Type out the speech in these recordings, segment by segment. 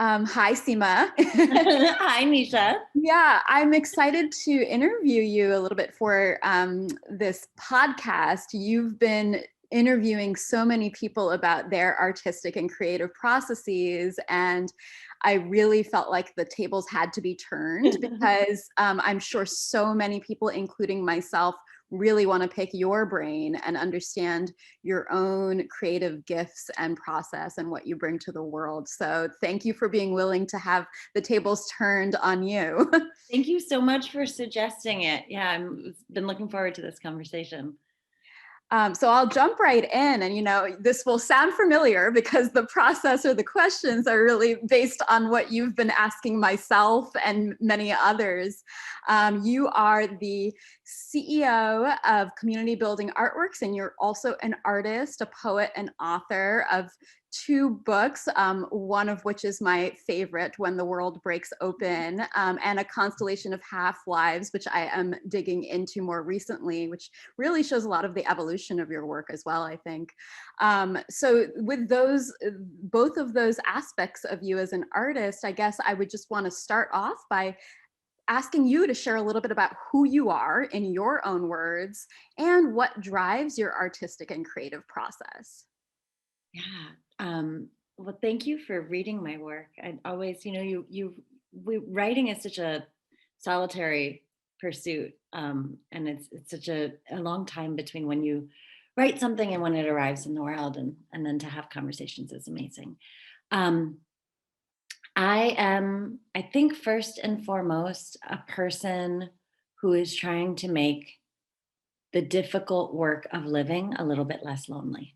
Hi, Seema. Hi, Nisha. Yeah, I'm excited to interview you a little bit for this podcast. You've been interviewing so many people about their artistic and creative processes, and I really felt like the tables had to be turned because I'm sure so many people, including myself, really want to pick your brain and understand your own creative gifts and process and what you bring to the world. So thank you for being willing to have the tables turned on you. Thank you so much for suggesting it. Yeah, I've been looking forward to this conversation. So I'll jump right in, and this will sound familiar because the process or the questions are really based on what you've been asking myself and many others. You are the CEO of Community Building Artworks, and you're also an artist, a poet, and author of two books, one of which is my favorite, When the World Breaks Open, and A Constellation of Half-Lives, which I am digging into more recently, which really shows a lot of the evolution of your work as well, I think. So with both of those aspects of you as an artist, I guess I would just want to start off by asking you to share a little bit about who you are in your own words and what drives your artistic and creative process. Yeah. Well, thank you for reading my work. I always, writing is such a solitary pursuit, and it's such a long time between when you write something and when it arrives in the world, and then to have conversations is amazing. I am, I think, first and foremost, a person who is trying to make the difficult work of living a little bit less lonely.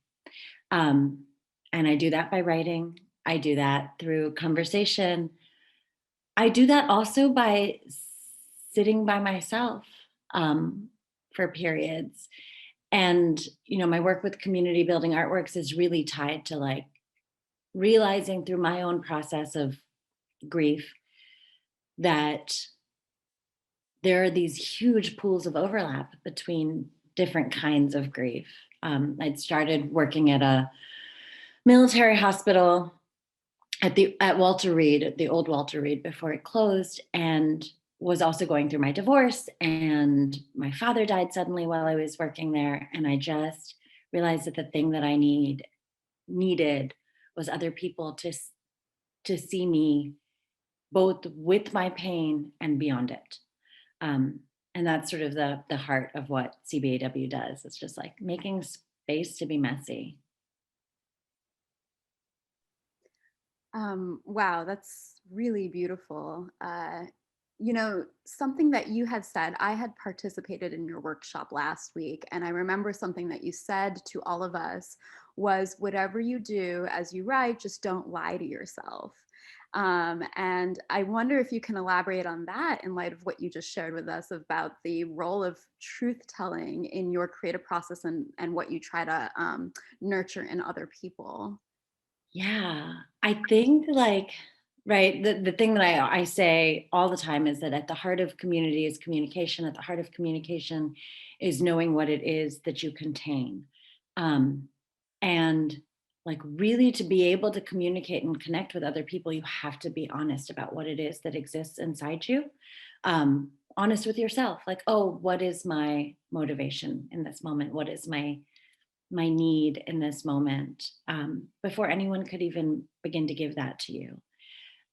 And I do that by writing. I do that through conversation. I do that also by sitting by myself for periods. And, my work with community building artworks is really tied to like realizing through my own process of grief that there are these huge pools of overlap between different kinds of grief. I'd started working at a military hospital at Walter Reed, the old Walter Reed, before it closed, and was also going through my divorce. And my father died suddenly while I was working there, and I just realized that the thing that I needed was other people to see me both with my pain and beyond it. And that's sort of the heart of what CBAW does. It's just like making space to be messy. Wow, that's really beautiful. Something that you had said, I had participated in your workshop last week, and I remember something that you said to all of us was, whatever you do as you write, just don't lie to yourself. And I wonder if you can elaborate on that in light of what you just shared with us about the role of truth telling in your creative process and what you try to nurture in other people. Yeah, I think right, the thing that I say all the time is that at the heart of community is communication. At the heart of communication is knowing what it is that you contain. And like really to be able to communicate and connect with other people, you have to be honest about what it is that exists inside you. Honest with yourself, like, oh, what is my motivation in this moment? What is my need in this moment, before anyone could even begin to give that to you.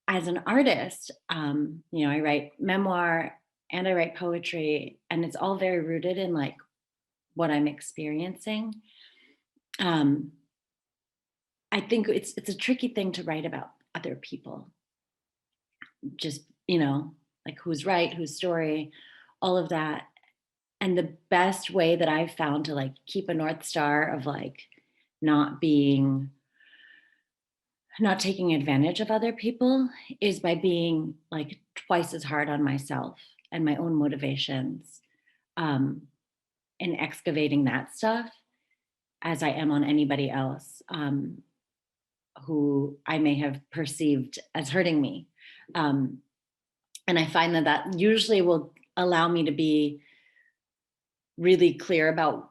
As an artist, I write memoir and I write poetry, and it's all very rooted in like what I'm experiencing. I think it's a tricky thing to write about other people. Just, like who's right, whose story, all of that. And the best way that I've found to like keep a North Star of like not taking advantage of other people is by being like twice as hard on myself and my own motivations, and excavating that stuff as I am on anybody else, who I may have perceived as hurting me. And I find that usually will allow me to be really clear about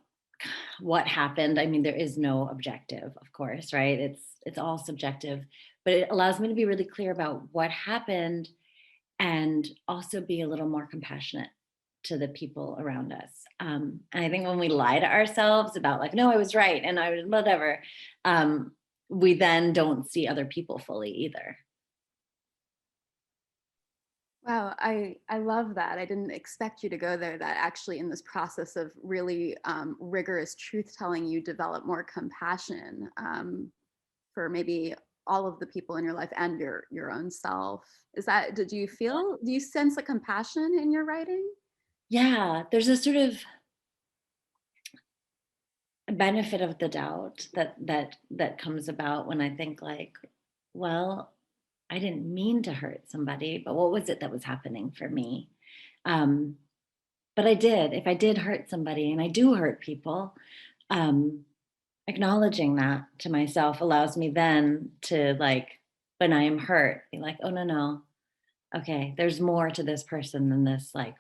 what happened. I mean, there is no objective, of course, right? It's all subjective, but it allows me to be really clear about what happened and also be a little more compassionate to the people around us. And I think when we lie to ourselves about like, no, I was right and I was whatever, we then don't see other people fully either. Wow, I love that. I didn't expect you to go there, that actually in this process of really rigorous truth telling, you develop more compassion for maybe all of the people in your life and your own self. Is that, do you sense a compassion in your writing? Yeah, there's a sort of benefit of the doubt that comes about when I think like, well, I didn't mean to hurt somebody, but what was it that was happening for me? But I did. If I did hurt somebody, and I do hurt people, acknowledging that to myself allows me then to like, when I am hurt, be like, oh no, okay, there's more to this person than this, like,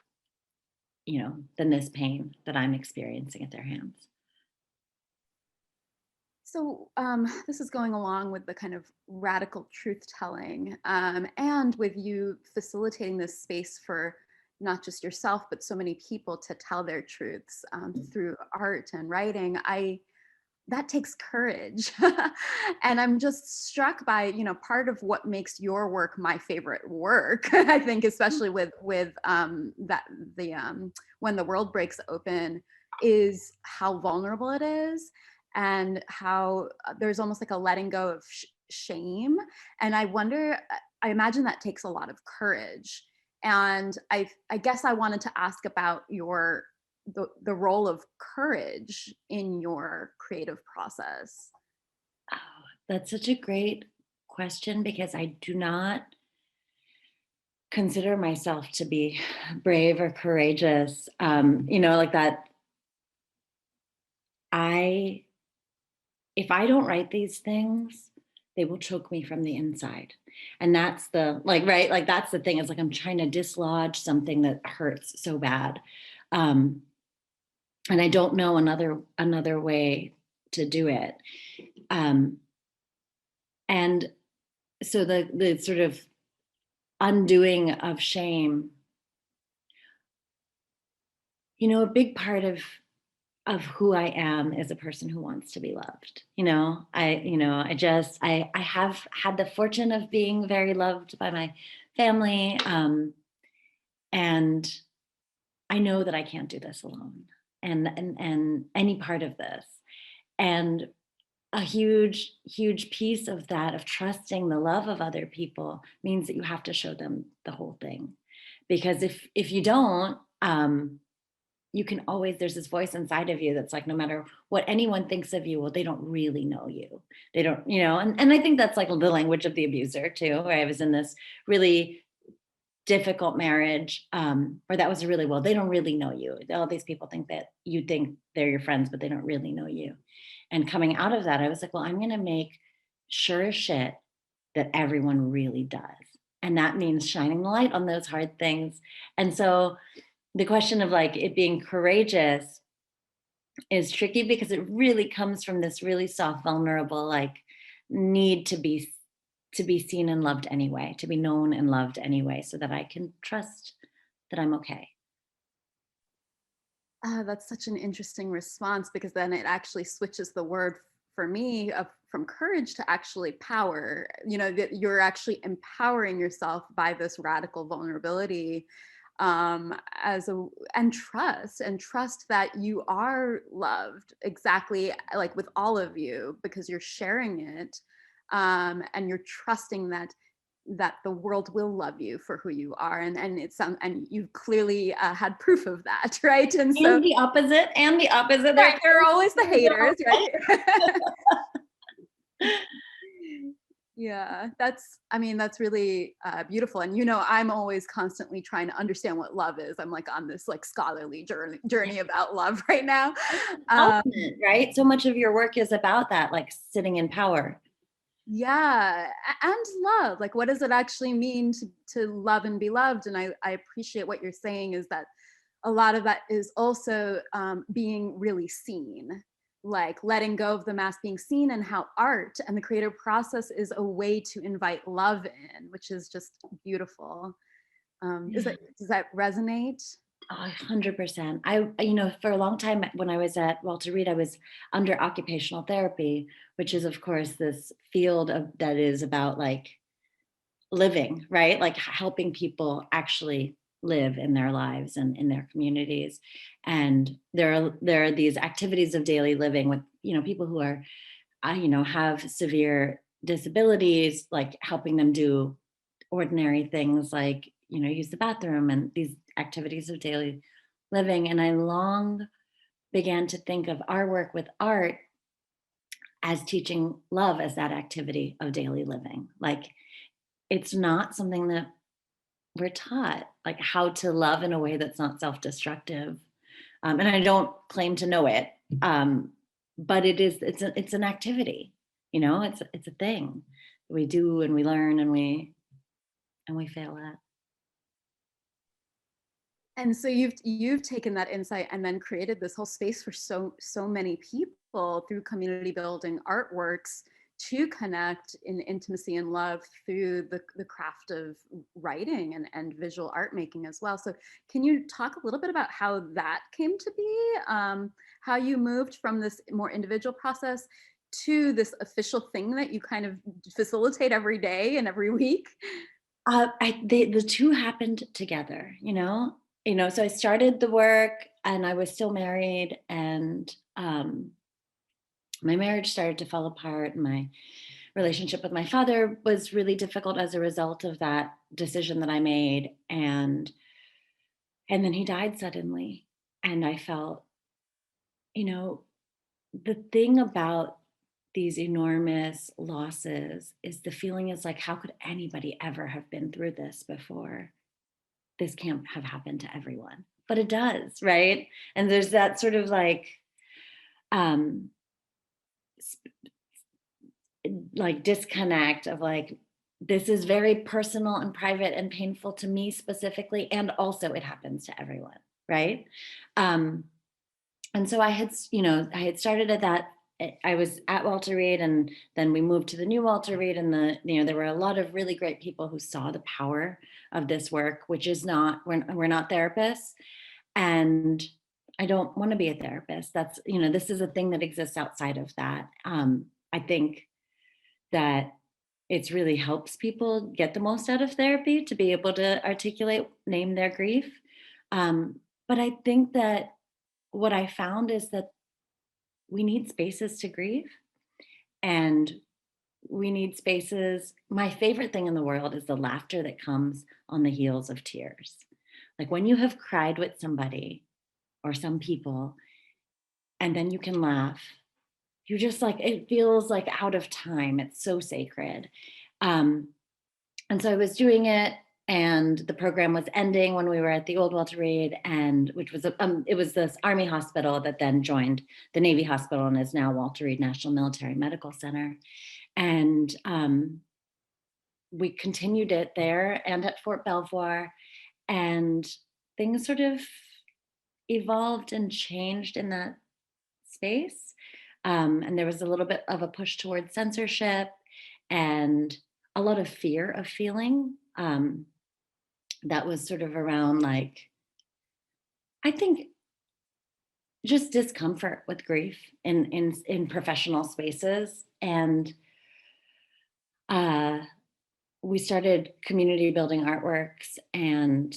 than this pain that I'm experiencing at their hands. So this is going along with the kind of radical truth telling, and with you facilitating this space for not just yourself, but so many people to tell their truths through art and writing. That takes courage. And I'm just struck by, part of what makes your work my favorite work, I think, especially with that when the world breaks open, is how vulnerable it is, and how there's almost like a letting go of shame. And I imagine that takes a lot of courage. And I guess I wanted to ask about the role of courage in your creative process. Oh, that's such a great question because I do not consider myself to be brave or courageous. Like that. If I don't write these things, they will choke me from the inside. And that's the like, right? Like that's the thing. It's like I'm trying to dislodge something that hurts so bad. And I don't know another way to do it. And so the sort of undoing of shame, a big part of who I am is a person who wants to be loved. I have had the fortune of being very loved by my family. And I know that I can't do this alone and any part of this. And a huge, huge piece of that, of trusting the love of other people, means that you have to show them the whole thing. Because if you don't, you can always, there's this voice inside of you that's like, no matter what anyone thinks of you, well, they don't really know you. They don't, and I think that's like the language of the abuser too, where I was in this really difficult marriage where that was really, well, they don't really know you. All these people think that you think they're your friends, but they don't really know you. And coming out of that, I was like, well, I'm going to make sure as shit that everyone really does. And that means shining the light on those hard things. And so the question of like it being courageous is tricky because it really comes from this really soft, vulnerable, like need to be seen and loved anyway, to be known and loved anyway, so that I can trust that I'm okay. That's such an interesting response, because then it actually switches the word for me from courage to actually power. That you're actually empowering yourself by this radical vulnerability, and trust that you are loved exactly like with all of you, because you're sharing it, and you're trusting that the world will love you for who you are, and and you've clearly had proof of that, right? And the opposite, right, there are always the haters, right? Yeah, that's really beautiful. And I'm always constantly trying to understand what love is. I'm like on this like scholarly journey about love right now. Right? So much of your work is about that, like sitting in power. Yeah, and love. Like, what does it actually mean to love and be loved? And I appreciate what you're saying, is that a lot of that is also being really seen. like letting go of the mask being seen, and how art and the creative process is a way to invite love in, which is just beautiful. Does that resonate? 100%. For a long time when I was at Walter Reed, I was under occupational therapy, which is of course this field that is about like living, right? Like helping people actually live in their lives and in their communities. And there are these activities of daily living with, people who are, have severe disabilities, like helping them do ordinary things like, use the bathroom and these activities of daily living. And I long began to think of our work with art as teaching love as that activity of daily living. Like it's not something that we're taught, like how to love in a way that's not self-destructive. And I don't claim to know it, but it's an activity, it's a thing we do and we learn and we fail at. And so you've taken that insight and then created this whole space for so many people through community building artworks to connect in intimacy and love through the craft of writing and visual art making as well. So can you talk a little bit about how that came to be? How you moved from this more individual process to this official thing that you kind of facilitate every day and every week? The two happened together, so I started the work and I was still married, and my marriage started to fall apart. My relationship with my father was really difficult as a result of that decision that I made. And then he died suddenly. And I felt, the thing about these enormous losses is the feeling is like, how could anybody ever have been through this before? This can't have happened to everyone, but it does, right? And there's that sort of like disconnect of like, this is very personal and private and painful to me specifically, and also it happens to everyone, right? And so I had started at that. I was at Walter Reed, and then we moved to the new Walter Reed, and there were a lot of really great people who saw the power of this work, which is not, we're not therapists, and I don't want to be a therapist. That's, this is a thing that exists outside of that. I think that it's really helps people get the most out of therapy to be able to articulate, name their grief. But I think that what I found is that we need spaces to grieve, and we need spaces. My favorite thing in the world is the laughter that comes on the heels of tears. Like when you have cried with somebody or some people, and then you can laugh, you just like, it feels like out of time. It's so sacred. And so I was doing it, and the program was ending when we were at the old Walter Reed, and which was it was this Army hospital that then joined the Navy hospital and is now Walter Reed National Military Medical Center. And we continued it there and at Fort Belvoir, and things sort of evolved and changed in that space. And there was a little bit of a push towards censorship and a lot of fear of feeling. That was sort of around, like, I think just discomfort with grief in professional spaces. And we started community building artworks, and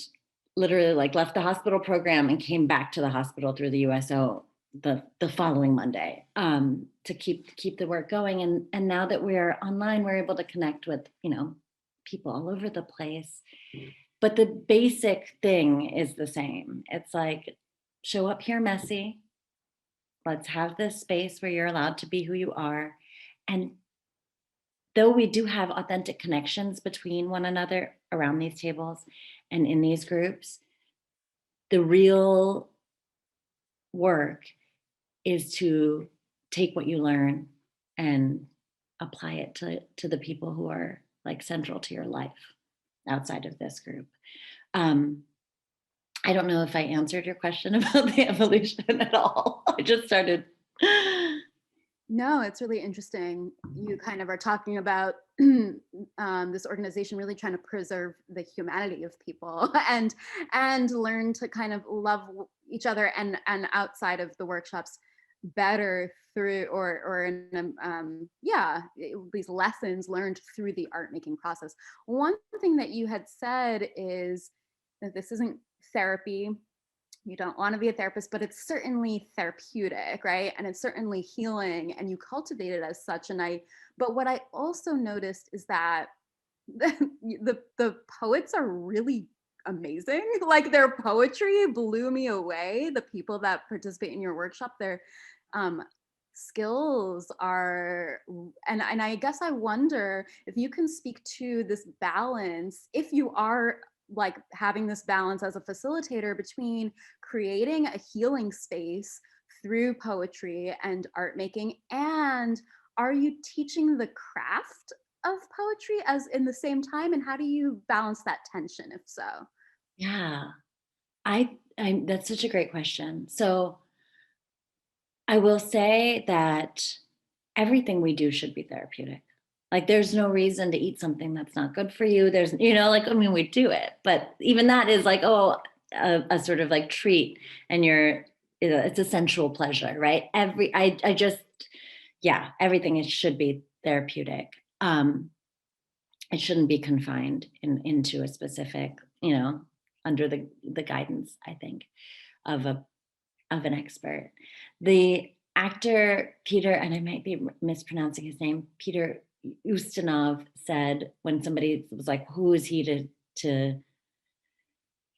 literally like left the hospital program and came back to the hospital through the USO the following Monday, to keep the work going. And now that we're online, we're able to connect with, people all over the place. But the basic thing is the same. It's like, show up here messy. Let's have this space where you're allowed to be who you are. And though we do have authentic connections between one another around these tables and in these groups, the real work is to take what you learn and apply it to the people who are like central to your life outside of this group. I don't know if I answered your question about the evolution at all. I just started. No, it's really interesting. You kind of are talking about this organization really trying to preserve the humanity of people and learn to kind of love each other and outside of the workshops better through or in these lessons learned through the art making process. One thing that you had said is that this isn't therapy. You don't want to be a therapist, but it's certainly therapeutic, right? And it's certainly healing, and you cultivate it as such. But what I also noticed is that the poets are really amazing. Like, their poetry blew me away. The people that participate in your workshop, their um, skills are, and I guess I wonder if you can speak to this balance, if you are like having this balance as a facilitator between creating a healing space through poetry and art making, and are you teaching the craft of poetry as in the same time, and how do you balance that tension if so? Yeah, I that's such a great question. So I will say that everything we do should be therapeutic. Like, there's no reason to eat something that's not good for you. There's, like, I mean, we do it, but even that is like, oh, a sort of like treat, and it's a sensual pleasure, right? I just, yeah, everything should be therapeutic. It shouldn't be confined into a specific, under the guidance, I think, of an expert. The actor Peter, and I might be mispronouncing his name, Peter Ustinov, said when somebody was like, "Who is he to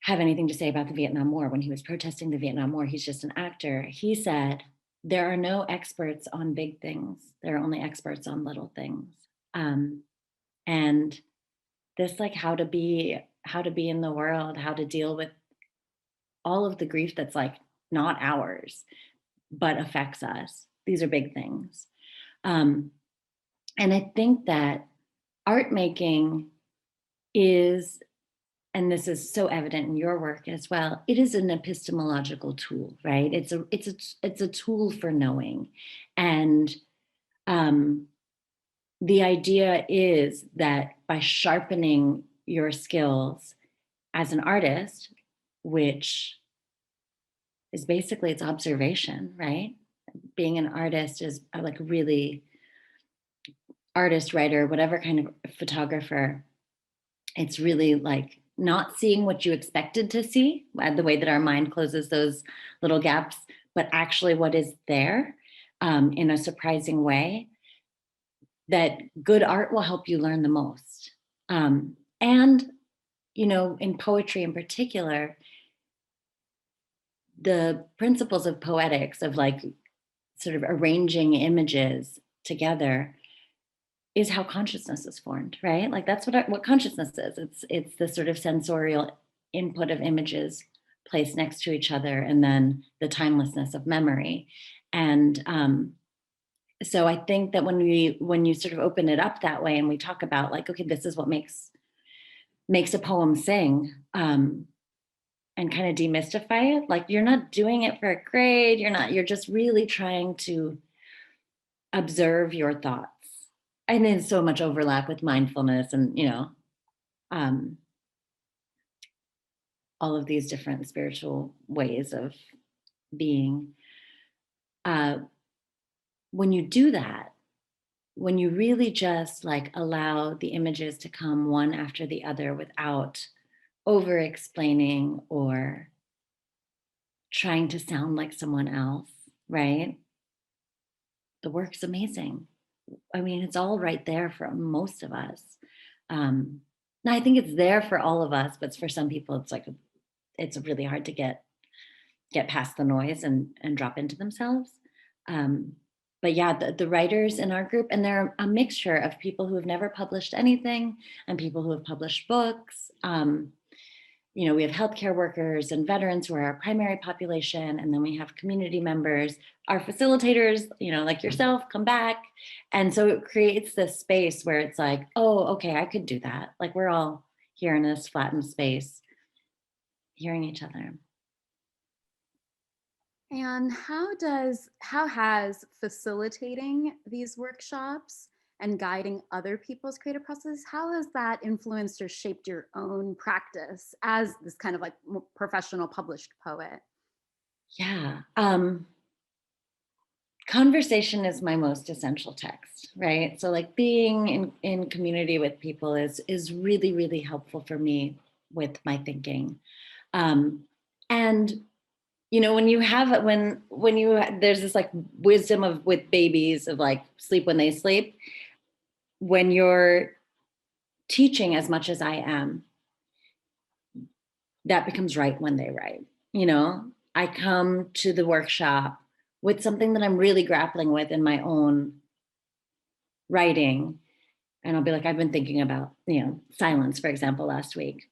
have anything to say about the Vietnam War?" When he was protesting the Vietnam War, he's just an actor. He said, "There are no experts on big things. There are only experts on little things." And this, like, how to be in the world, how to deal with all of the grief that's like not ours but affects us. These are big things. And I think that art making is, and this is so evident in your work as well, it is an epistemological tool, right? It's a tool for knowing. And the idea is that by sharpening your skills as an artist, which is basically, it's observation, right? Being an artist is like really artist, writer, whatever kind of photographer. It's really like not seeing what you expected to see, the way that our mind closes those little gaps, but actually what is there in a surprising way. That good art will help you learn the most. And, in poetry in particular, the principles of poetics, of like sort of arranging images together, is how consciousness is formed, right? Like, that's what consciousness is. It's the sort of sensorial input of images placed next to each other, and then the timelessness of memory. And so I think that when you sort of open it up that way, and we talk about like, okay, this is what makes a poem sing, and kind of demystify it. Like, you're not doing it for a grade. You're just really trying to observe your thoughts. And there's so much overlap with mindfulness and, all of these different spiritual ways of being. When you do that, when you really just like allow the images to come one after the other without over explaining or trying to sound like someone else, right? The work's amazing. I mean, it's all right there for most of us. Now, I think it's there for all of us, but for some people, it's like it's really hard to get past the noise and drop into themselves. But yeah, the writers in our group, and they're a mixture of people who have never published anything and people who have published books. We have healthcare workers and veterans who are our primary population, and then we have community members, our facilitators, like yourself, come back. And so it creates this space where it's like, oh, okay, I could do that. Like, we're all here in this flattened space, hearing each other. And how has facilitating these workshops and guiding other people's creative process, how has that influenced or shaped your own practice as this kind of like professional published poet? Yeah. Conversation is my most essential text, right? So like being in community with people is really, really helpful for me with my thinking. Um, and you know, when you have there's this like wisdom of with babies of like sleep when they sleep, when you're teaching as much as I am, that becomes right when they write. You know, I come to the workshop with something that I'm really grappling with in my own writing. And I'll be like, I've been thinking about, you know, silence, for example, last week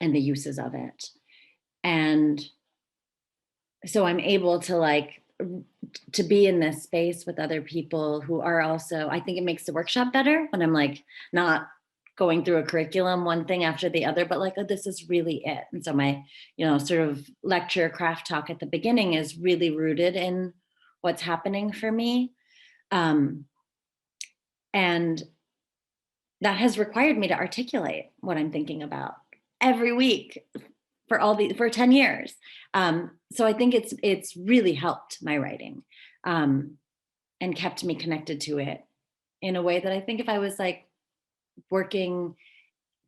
and the uses of it. And so I'm able to like to be in this space with other people who are also, I think it makes the workshop better when I'm like not going through a curriculum, one thing after the other, but like, oh, this is really it. And so my, you know, sort of lecture craft talk at the beginning is really rooted in what's happening for me. And that has required me to articulate what I'm thinking about every week for 10 years. So I think it's really helped my writing, and kept me connected to it in a way that I think if I was like working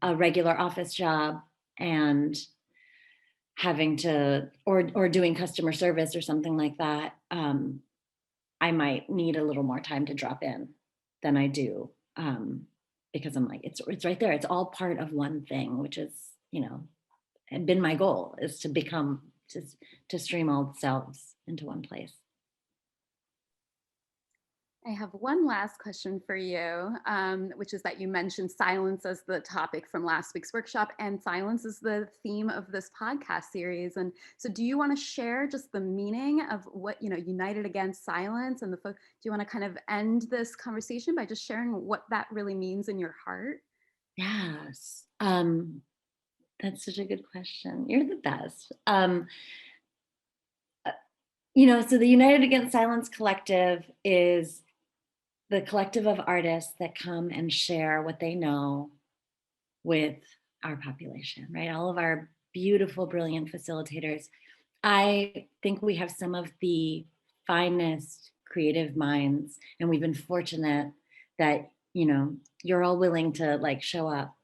a regular office job and having to or doing customer service or something like that, I might need a little more time to drop in than I do, because I'm like it's right there. It's all part of one thing, which is, you know, and been my goal is to become to stream all selves into one place. I have one last question for you, which is that you mentioned silence as the topic from last week's workshop, and silence is the theme of this podcast series. And so, do you want to share just the meaning of what, you know, United Against Silence, and do you want to kind of end this conversation by just sharing what that really means in your heart? Yes. That's such a good question. You're the best. You know, so the United Against Silence Collective is the collective of artists that come and share what they know with our population, right? All of our beautiful, brilliant facilitators. I think we have some of the finest creative minds, and we've been fortunate that, you know, you're all willing to like show up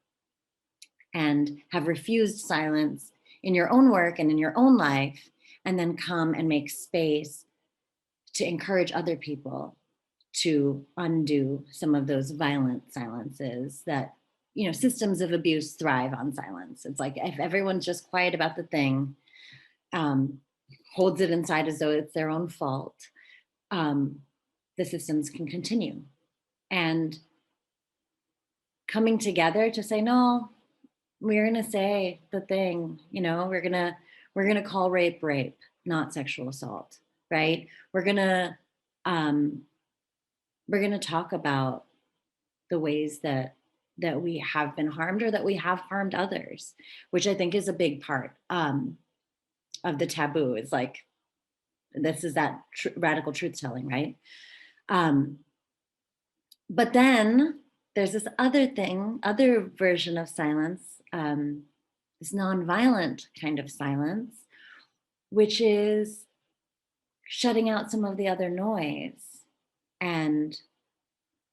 and have refused silence in your own work and in your own life, and then come and make space to encourage other people to undo some of those violent silences that, you know, systems of abuse thrive on silence. It's like if everyone's just quiet about the thing, holds it inside as though it's their own fault, the systems can continue. And coming together to say, no, we're gonna say the thing, you know, we're gonna call rape rape, not sexual assault, right? Um, we're gonna talk about the ways that we have been harmed or that we have harmed others, which I think is a big part, of the taboo. Is like this is that radical truth telling, right? Um, but then there's this other version of silence, this nonviolent kind of silence, which is shutting out some of the other noise and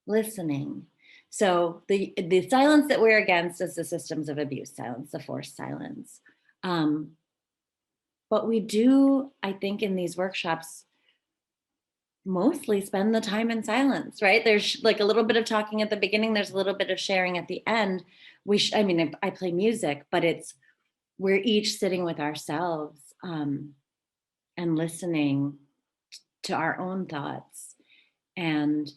listening. So the silence that we're against is the systems of abuse silence, the forced silence. But we do, I think, in these workshops, mostly spend the time in silence, right? There's like a little bit of talking at the beginning. There's a little bit of sharing at the end. I mean, I play music, but we're each sitting with ourselves, and listening to our own thoughts. And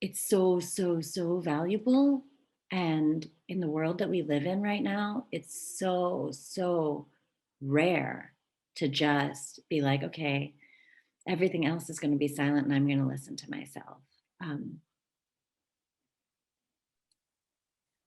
it's so, so, so valuable. And in the world that we live in right now, it's so, so rare to just be like, okay, everything else is going to be silent and I'm going to listen to myself.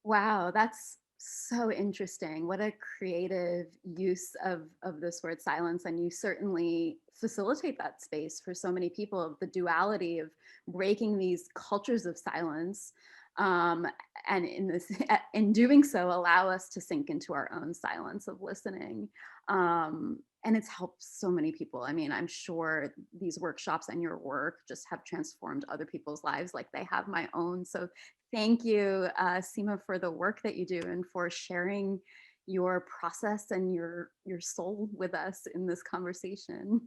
Wow, that's So interesting. What a creative use of this word silence. And you certainly facilitate that space for so many people, of the duality of breaking these cultures of silence. Um, and in this, in doing so, allow us to sink into our own silence of listening. And it's helped so many people. I mean, I'm sure these workshops and your work just have transformed other people's lives like they have my own. So thank you, Seema, for the work that you do and for sharing your process and your soul with us in this conversation.